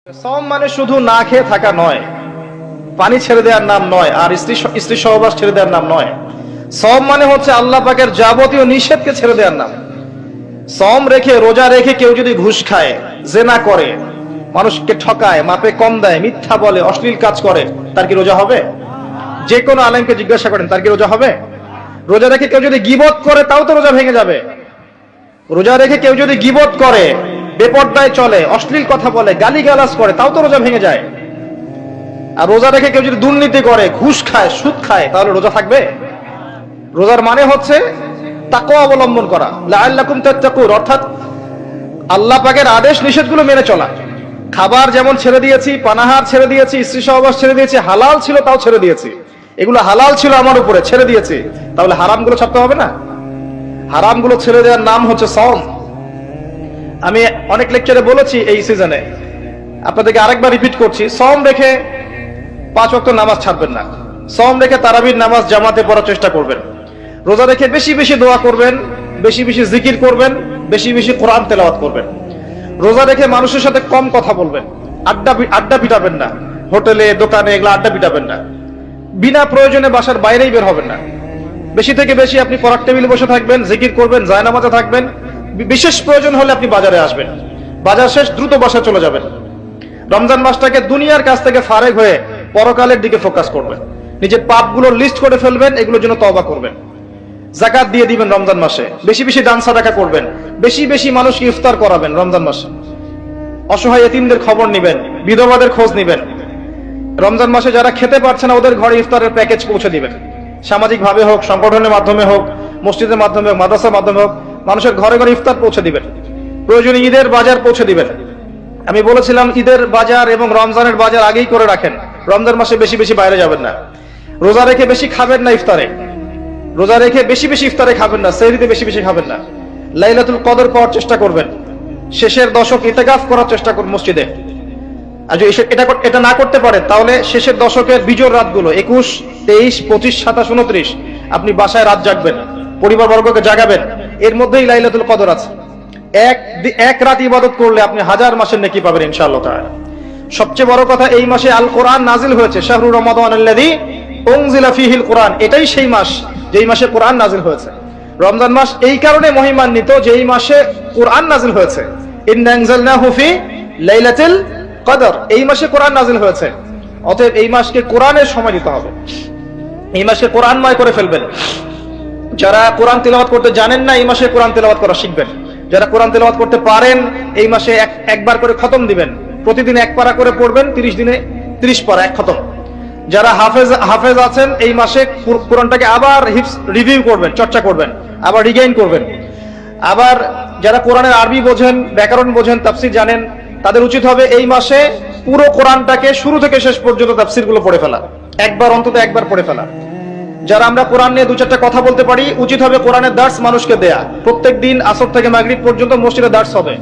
সওম মানে শুধু না খেয়ে থাকা নয়, পানি ছেড়ে দেওয়ার নাম নয়, আর স্ত্রী সহবাস ছেড়ে দেওয়ার নাম নয়। সওম মানে হচ্ছে আল্লাহ পাকের যাবতীয় নিষেধকে ছেড়ে দেওয়ার নাম। সওম রেখে, রোজা রেখে কেউ যদি ঘুষ খায়, জেনা করে, মানুষকে ঠকায়, মাপে কম দেয়, মিথ্যা বলে, অশ্লীল কাজ করে, তার কি রোজা হবে? যে কোনো আলেমকে জিজ্ঞাসা করেন, তার কি রোজা হবে? রোজা রেখে কেউ যদি গীবত করে, তাও তো রোজা ভেঙে যাবে। রোজা রেখে কেউ যদি গীবত করে, বেপরদায় চলে, অশ্লীল কথা বলে, গালিগালাজ করে, তাও তো রোজা ভেঙে যায়। আর রোজা রেখে কেউ যদি দুর্নীতি করে, ঘুষ খায়, সুদ খায়, তাহলে রোজা থাকবে? রোজার মানে হচ্ছে তাকওয়া অবলম্বন করা, লাআল্লাকুম তাত্তাকুন, অর্থাৎ আল্লাহ পাকের আদেশ নিষেধগুলো মেনে চলা। খাবার যেমন ছেড়ে দিয়েছি, পানাহার ছেড়ে দিয়েছি, স্ত্রী সহবাস ছেড়ে দিয়েছি, হালাল ছিল তাও ছেড়ে দিয়েছি। এগুলো হালাল ছিল আমার উপরে, ছেড়ে দিয়েছি, তাহলে হারামগুলো ছাড়তে হবে না? হারামগুলো ছেড়ে দেওয়ার নাম হচ্ছে সওম। আমি অনেক লেকচারে বলেছি এই সিজনে, আপনাদেরকে আরেকবার রিপিট করছি, সওম রেখে 5 ওয়াক্ত নামাজ ছাড়বেন না। সওম রেখে তারাবির নামাজ জামাতে পড়ার চেষ্টা করবেন। রোজা রেখে বেশি বেশি দোয়া করবেন, বেশি বেশি জিকির করবেন, বেশি বেশি কোরআন তেলাওয়াত করবেন। রোজা রেখে মানুষের সাথে কম কথা বলবেন, আড্ডা পিটাবেন না, হোটেলে দোকানে এগুলো আড্ডা পিটাবেন না। বিনা প্রয়োজনে বাসার বাইরেই বের হবেন না। বেশি থেকে বেশি আপনি পড়ার টেবিলে বসে থাকবেন, জিকির করবেন, জায়নামাজে থাকবেন। বিশেষ প্রয়োজন হলে আপনি বাজারে আসবেন, বাজার শেষ দ্রুত বাসায় চলে যাবেন। রমজান মাসটাকে দুনিয়ার কাছ থেকে ফারেক হয়ে পরকালের দিকে ফোকাস করবেন। নিজের পাপগুলোর লিস্ট করে ফেলবেন, এগুলোর জন্য তওবা করবেন। যাকাত দিয়ে দিবেন রমজান মাসে, বেশি বেশি দান সাদাকা করবেন, বেশি বেশি মানুষকে ইফতার করাবেন রমজান মাসে। অসহায় এতিমদের খবর নিবেন, বিধবাদের খোঁজ নিবেন। রমজান মাসে যারা খেতে পারছে না, ওদের ঘরে ইফতারের প্যাকেজ পৌঁছে দিবেন। সামাজিক ভাবে হোক, সংগঠনের মাধ্যমে হোক, মসজিদের মাধ্যমে হোক, মাদ্রাসার মাধ্যমে হোক, মানুষের ঘরে ঘরে ইফতার পৌঁছে দিবেন। প্রয়োজনে ঈদের বাজার পৌঁছে দিবেন। আমি বলেছিলাম ঈদের বাজার এবং রমজানের বাজার আগেই করে রাখেন, রমজান মাসে বেশি বেশি বাইরে যাবেন না। রোজা রেখে বেশি খাবেন না ইফতারে, রোজা রেখে বেশি বেশি ইফতারে খাবেন না, সেহরিতে বেশি বেশি খাবেন না। লাইলাতুল কদর পাওয়ার চেষ্টা করবেন, শেষের দশক ইতিকাফ করার চেষ্টা করুন মসজিদে। আর যদি এটা না করতে পারেন, তাহলে শেষের দশকের বিজোড় রাতগুলো 21, 23, 25, 27, 29 আপনি বাসায় রাত জাগবেন, পরিবার বর্গকে জাগাবেন। এর মধ্যেই লাইলাতুল কদর আছে। এক রাত ইবাদত করলে আপনি 1000 মাসের নেকি পাবেন ইনশাআল্লাহ তাআলা। সবচেয়ে বড় কথা, এই মাসে আল কোরআন নাজিল হয়েছে। শাহরু রমাদানাল্লাযী উনজিলা ফীহিল কোরআন, এটাই সেই মাস যেই মাসে কোরআন নাজিল হয়েছে। রমজান মাস এই কারণে মহিমান্বিত যে এই মাসে কোরআন নাজিল হয়েছে। ইন্না আনজালনাহু ফি লাইলাতুল কদর, এই মাসে কোরআন নাজিল হয়েছে। অতএব এই মাসকে কোরআনের সময় দিতে হবে, এই মাসকে কোরআনময় করে ফেলবেন। যারা কোরআন তেলাওয়াত করতে জানেন না, এই মাসে কোরআন তেলাওয়াত করা শিখবেন। যারা কোরআন তেলাওয়াত করতে পারেন, এই মাসে একবার করে খতম দিবেন। প্রতিদিন 1 পারা করে পড়বেন, 30 দিনে 30 পারা, 1 খতম। যারা হাফেজ আছেন, এই মাসে কোরআনটাকে আবার রিভিউ করবেন, চর্চা করবেন, আবার রিগেইন করবেন। আবার যারা কোরআনের আরবি বোঝেন, ব্যাকরণ বোঝেন, তাফসীর জানেন, তাদের উচিত হবে এই মাসে পুরো কোরআনটাকে শুরু থেকে শেষ পর্যন্ত তাফসীরগুলো পড়ে ফেলা, অন্তত একবার পড়ে ফেলা। যারা আমরা কোরআন নিয়ে 2-4টা কথা বলতে পারি, উচিত হবে কোরআনের দার্স মানুষকে দেয়া। প্রত্যেকদিন আসর থেকে মাগরিব পর্যন্ত মসজিদে দার্স হবে,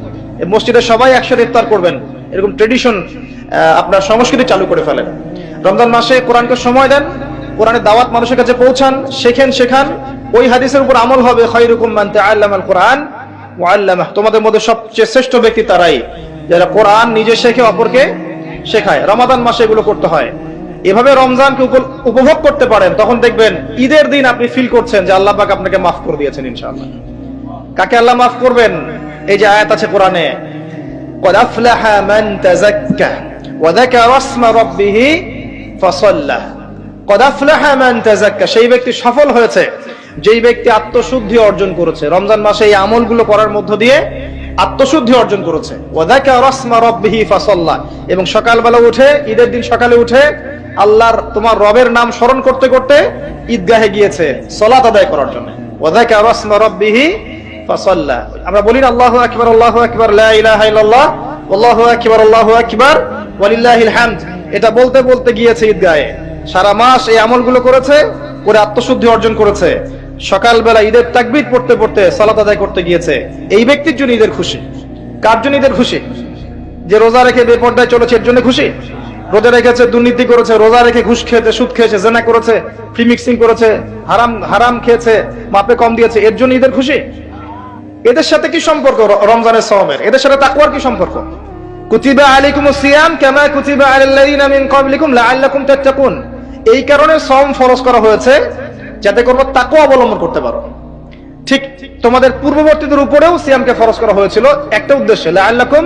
মসজিদে সবাই একসাথে ইফতার করবেন। এরকম ট্রেডিশন, আপনার সংস্কৃতি চালু করে ফেলেন। রমজান মাসে কোরআনকে সময় দেন, কোরআনের দাওয়াত মানুষের কাছে পৌঁছান, শেখান। ওই হাদিসের উপর আমল হবে, খায়রুকুম মান তাআল্লামাল কোরআন ওয়া আল্লামাহ, তোমাদের মধ্যে সবচেয়ে শ্রেষ্ঠ ব্যক্তি তারাই যারা কোরআন নিজে শেখে, অপরকে শেখায়। রমাদান মাসে এগুলো করতে হয়। এভাবে রমজানকে উপভোগ করতে পারেন, তখন দেখবেন ঈদের দিন আপনি ফিল করছেন যে আল্লাহ পাক আপনাকে মাফ করে দিয়েছেন ইনশাআল্লাহ। কাকে আল্লাহ মাফ করবেন? এই যে আয়াত আছে কোরআনে, قد أفلح من تزكى وذكر اسم ربه فصلى। قد أفلح من تزكى, সেই ব্যক্তি সফল হয়েছে যেই ব্যক্তি আত্মশুদ্ধি অর্জন করেছে। রমজান মাসে এই আমলগুলো করার মধ্য দিয়ে আত্মশুদ্ধি অর্জন করেছে। وذكر اسم ربه فصلى, এবং সকালবেলা উঠে, ঈদের দিন সকালে উঠে আল্লাহর, তোমার রবের নাম স্মরণ করতে করতে ঈদগাহে গিয়েছে সালাত আদায় করার জন্য। وذكر اسم ربه ফাসাল্লা। আমরা বলি না আল্লাহু আকবার, আল্লাহু আকবার, লা ইলাহা ইল্লাল্লাহ, আল্লাহু আকবার, আল্লাহু আকবার, ওয়ালিল্লাহিল হামদ। এটা বলতে বলতে গিয়েছে ঈদগাহে, সারা মাস এই আমলগুলো করেছে, করে আত্মশুদ্ধি অর্জন করেছে। সকালবেলা ঈদের তাকবীর পড়তে পড়তে সালাত আদায় করতে গিয়েছে। এই ব্যক্তির জন্য ঈদের খুশি। কার জন্য ঈদের খুশি? যে রোজা রেখে বেপরদায় চলেছে, এর জন্য খুশি। রোজা রেখেছে, দুর্নীতি করেছে, রোজা রেখে ঘুষ খেয়েছে, সুদ খেয়েছে, জেনা করেছে, ফ্রি মিক্সিং করেছে, হারাম খেয়েছে, মাপে কম দিয়েছে, এর জন্য ঈদের খুশি। এদের সাথে কি সম্পর্ক রমজানের সওমের? এদের সাথে তাকওয়ার কি সম্পর্ক? কুতিবা আলাইকুমুস সিয়াম কামা কুতিবা আলাল্লাযিনা মিন ক্বাবলিকুম লাআল্লাকুম তাত্তাকুন। এই কারণে সওম ফরজ করা হয়েছে যাতে করে তাকওয়া অবলম্বন করতে পারো। ঠিক তোমাদের পূর্ববর্তীদের উপরেও সিয়ামকে ফরজ করা হয়েছিল একটা উদ্দেশ্যে, লাআল্লাকুম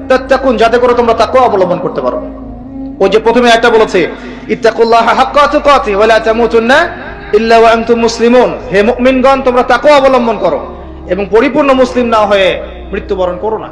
তাত্তাকুন, যাতে করে তোমরা তাকওয়া অবলম্বন করতে পারো। ওই যে প্রথমে একটা বলেছে ইত্তাকুল্লাহা হাক্কা তুকাতি ওয়া লা তামুতুন্না ইল্লা ওয়া আনতুম মুসলিমুন, হে মুমিনগণ তোমরা তাকওয়া অবলম্বন করো এবং পরিপূর্ণ মুসলিম না হয়ে মৃত্যুবরণ করো না।